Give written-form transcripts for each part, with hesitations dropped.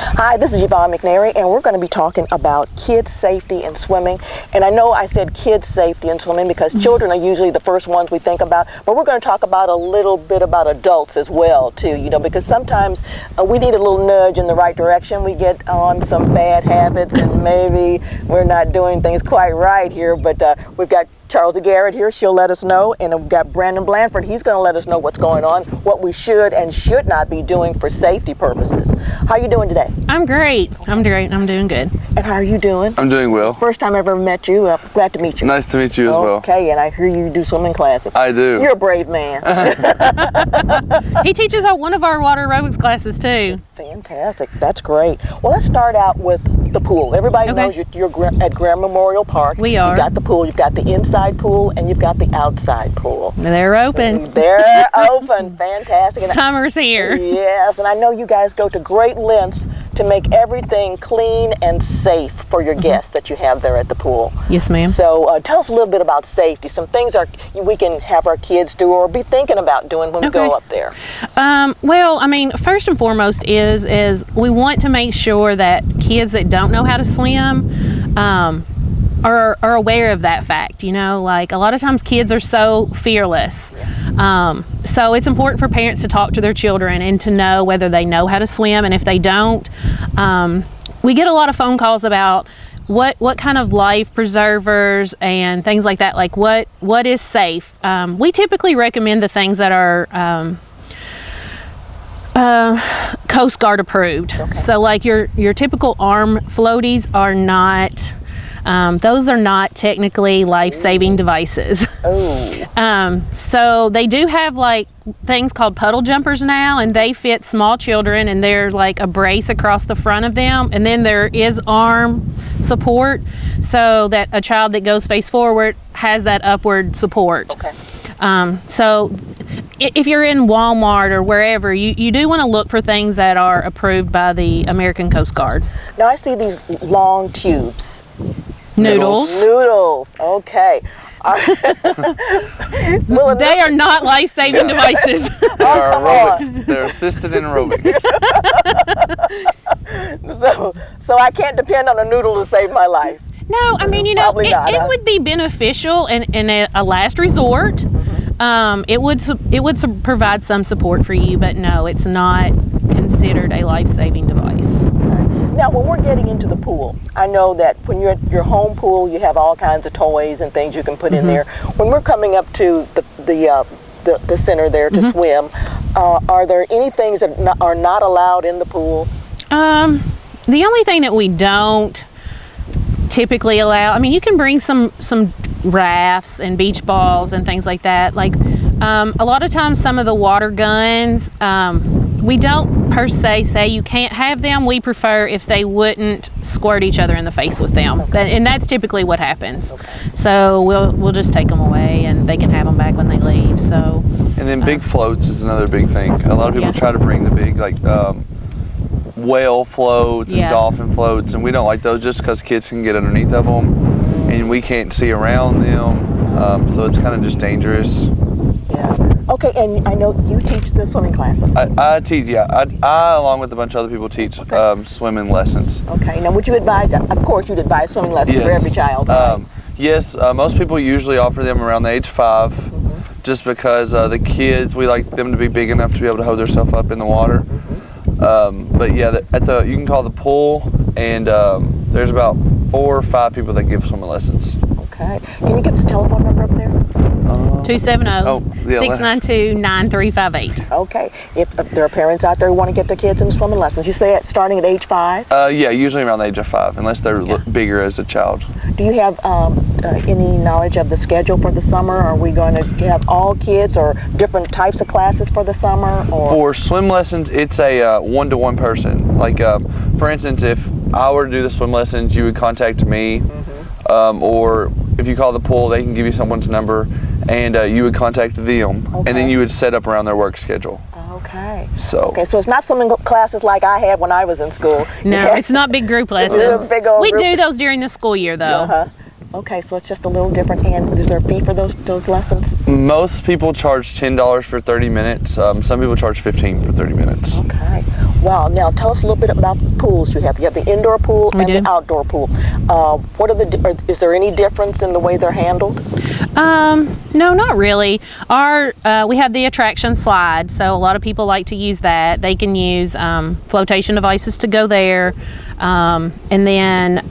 Hi, this is Yvonne McNary, and we're going to be talking about kids' safety in swimming. And I know I said kids' safety in swimming because children are usually the first ones we think about, but we're going to talk about a little bit about adults as well, too, you know, because sometimes we need a little nudge in the right direction. We get on some bad habits and maybe we're not doing things quite right here, but we've got Charles Garrett here, she'll let us know, and we've got Brandon Blanford, he's going to let us know what's going on, what we should and should not be doing for safety purposes. How are you doing today? I'm great. Okay. I'm great. I'm doing good. And how are you doing? I'm doing well. First time I ever met you. Glad to meet you. Nice to meet you as well. Okay, and I hear you do swimming classes. I do. You're a brave man. He teaches one of our water aerobics classes too. Fantastic. That's great. Well, let's start out with the pool. Everybody knows you're at Graham Memorial Park. We are. You've got the pool. You've got the inside pool, and you've got the outside pool. They're open. They're open. Fantastic. Summer's here. Yes, and I know you guys go to great lengths to make everything clean and safe for your guests that you have there at the pool. Yes, ma'am. So tell us a little bit about safety, some things we can have our kids do or be thinking about doing when we go up there. Well, I mean, first and foremost is we want to make sure that kids that don't know how to swim are aware of that fact. You know, like a lot of times kids are so fearless. So it's important for parents to talk to their children and to know whether they know how to swim, and if they don't, we get a lot of phone calls about what kind of life preservers and things like that, like what is safe. We typically recommend the things that are Coast Guard approved. Okay. So like your typical arm floaties are not, those are not technically life-saving devices. Oh. So they do have like things called puddle jumpers now, and they fit small children, and they're like a brace across the front of them, and then there is arm support so that a child that goes face forward has that upward support. Okay. So if you're in Walmart or wherever, you do want to look for things that are approved by the American Coast Guard. Now I see these long tubes. Noodles. Noodles. Okay. They are not life-saving devices. They're assisted in aerobics. So I can't depend on a noodle to save my life. No, I mean, you know, it would be beneficial in a last resort. It would provide some support for you, but no, it's not considered a life-saving device. Now, when we're getting into the pool, I know that when you're at your home pool, you have all kinds of toys and things you can put in there. When we're coming up to the center there to swim, are there any things that are not allowed in the pool? The only thing that we don't typically allow, I mean, you can bring some rafts and beach balls and things like that. Like a lot of times some of the water guns, we don't per se say you can't have them. We prefer if they wouldn't squirt each other in the face with them. And that's typically what happens. So we'll just take them away and they can have them back when they leave. So. And then big floats is another big thing. A lot of people try to bring the big like whale floats and dolphin floats, and we don't like those just because kids can get underneath of them and we can't see around them, so it's kind of just dangerous. Okay, and I know you teach the swimming classes. I teach, I along with a bunch of other people teach swimming lessons. Okay, now would you advise, of course you'd advise swimming lessons for every child, right? Yes, most people usually offer them around the age 5, just because the kids, we like them to be big enough to be able to hold themselves up in the water. But yeah, you can call the pool, and there's about 4 or 5 people that give swimming lessons. Okay. Can you give us a telephone number up there? 270-692-9358. Okay. If there are parents out there who want to get their kids into swimming lessons, you say starting at age 5? Yeah, usually around the age of 5, unless they're bigger as a child. Do you have any knowledge of the schedule for the summer? Are we going to have all kids or different types of classes for the summer? Or? For swim lessons, it's a one-to-one person. Like, for instance, if I were to do the swim lessons, you would contact me, or if you call the pool, they can give you someone's number, and you would contact them, and then you would set up around their work schedule. Okay. So it's not swimming classes like I had when I was in school. No, it's not big group lessons. We do those during the school year, though. Okay, so it's just a little different. And is there a fee for those lessons? Most people charge $10 for 30 minutes. Some people charge $15 for 30 minutes. Okay. Wow. Now tell us a little bit about the pools you have. You have the indoor pool We and do. the outdoor pool. What are is there any difference in the way they're handled? No, not really. We have the attraction slide, so a lot of people like to use that. They can use flotation devices to go there, and then,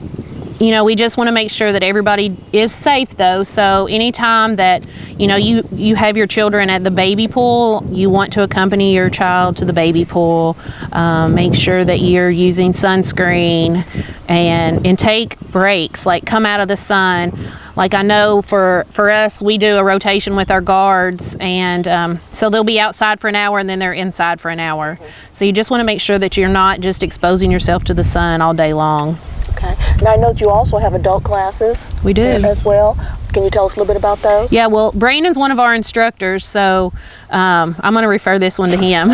you know, we just want to make sure that everybody is safe though. So anytime that, you know, you have your children at the baby pool, you want to accompany your child to the baby pool. Make sure that you're using sunscreen and take breaks, like come out of the sun. Like I know for us, we do a rotation with our guards, and so they'll be outside for an hour and then they're inside for an hour. So you just want to make sure that you're not just exposing yourself to the sun all day long. Okay. Now I know that you also have adult classes. We do. As well. Can you tell us a little bit about those? Yeah, well, Brandon's one of our instructors, so I'm going to refer this one to him.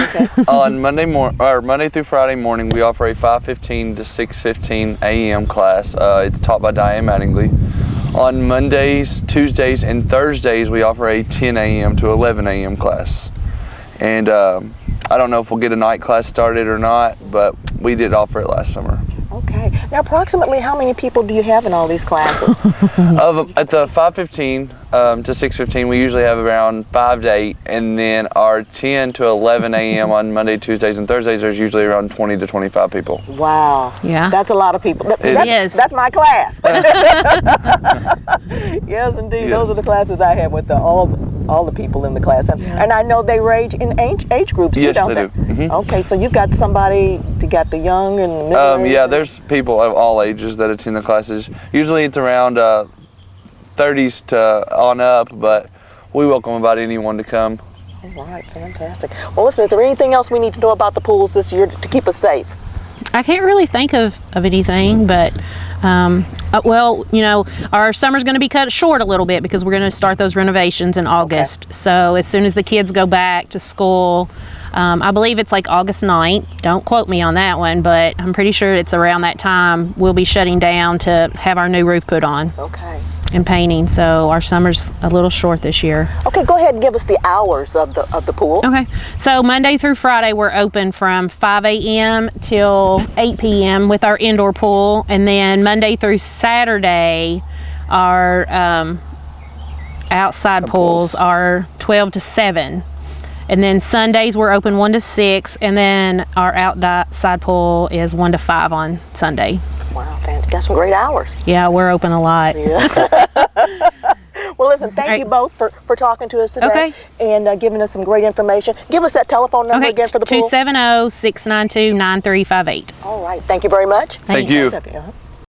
On Monday through Friday morning, we offer a 5:15 to 6:15 a.m. class. It's taught by Diane Mattingly. On Mondays, Tuesdays, and Thursdays, we offer a 10 a.m. to 11 a.m. class. And I don't know if we'll get a night class started or not, but we did offer it last summer. Okay. Now, approximately how many people do you have in all these classes? At the 5:15 to 6:15, we usually have around 5 to 8, and then our 10 to 11 a.m. on Monday, Tuesdays, and Thursdays, there's usually around 20 to 25 people. Wow. Yeah. That's a lot of people. Yes. That's my class. Yes, indeed. Yes. Those are the classes I have with all the people in the class. And I know they range in age groups too, Yes, don't they they? do. Mhm. Okay, so you've got you got the young and the middle Yeah, age. there's people of all ages that attend the classes. Usually it's around 30s to on up, but we welcome about anyone to come. All right, fantastic. Well, listen, is there anything else we need to know about the pools this year to keep us safe? I can't really think of anything, but well, you know, our summer's going to be cut short a little bit because we're going to start those renovations in August. So as soon as the kids go back to school, I believe it's like August 9th. Don't quote me on that one, but I'm pretty sure it's around that time we'll be shutting down to have our new roof put on Okay. and painting. So our summer's a little short this year. Okay, go ahead and give us the hours of the pool. Okay, so Monday through Friday we're open from 5 a.m. till 8 p.m. with our indoor pool, and then Monday through Saturday our outside pools are 12 to 7, and then Sundays we're open 1 to 6, and then our outside pool is 1 to 5 on Sunday. Wow, fantastic. Got some great hours. Yeah, we're open a lot. Yeah. Well, listen, thank All you right. both for talking to us today Okay. and giving us some great information. Give us that telephone number Okay, again for the pool. 270-692-9358. All right. Thank you very much. Thank you. Thanks. Uh-huh.